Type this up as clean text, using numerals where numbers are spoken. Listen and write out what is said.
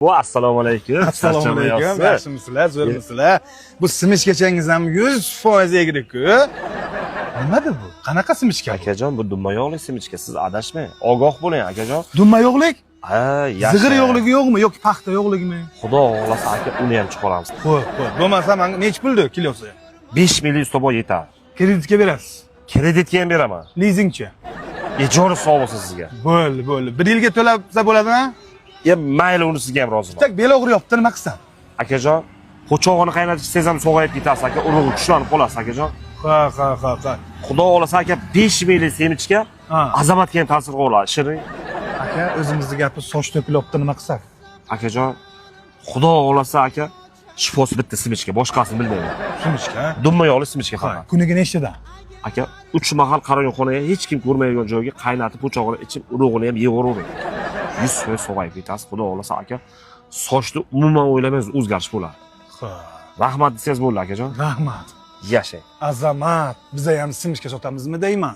Bu assalomu alaykum. Assalomu alaykum. Yaxshimisizlar, zo'rmisizlar? Bu simichkachangiz ham 100% egri-ku. Nimada bu? Qanaqa simichka? Akajon, bu dumma yo'qlik simichka. Siz adashmang. Ogoh bo'ling, akajon. Dumma yo'qlik? Ha, yaxshi. Zig'ir yo'qligi yo'qmi yoki paxta yo'qligimi? Xudo xohlasa aka, uni ham chiqaramiz. Xo'p. Bo'lmasa menga necha puldi kilosi? 5 million ustobo yetadi. Kreditga berasiz. Kreditga ham beraman. Lizingchi? Ijara sog' bo'lsin sizga. Bo'ldi. 1 yilga to'lasa bo'ladimi? Mayli, uni sizga ham roziman. Tak bel og'riyapti, nima qilsam? Akajon, po'chog'ini qaynatib sezam sog'ayib ketasiz aka, urug'i kuchlanib qolasiz akajon. Ha. Xudo xohlasa aka, 5 million semichka azamatga ham ta'sir qiladi. Shirin. Aka, o'zimizni gapi soch to'kilyapti, nima qilsak? Akajon, Xudo xohlasa aka, shifosi bitta simichka, boshqasini bilmayman. Simichka? Dumma yo'qlik simichka faqat. Kuniga nechtadan? Aka, 3 mahal qarorgoh xonaga hech kim ko'rmaydigan joyga qaynatib po'chog'ini ichib, urug'ini ham yeyavering. 100% sog'ayib ketasiz. Xudo xohlasa aka, sochni umuman o'ylamangiz o'zgarish bo'ladi. Rahmat desangiz bo'ldi akajon. Rahmat. Yashang. Azamat. Biz ham simichka sotamizmi deyman?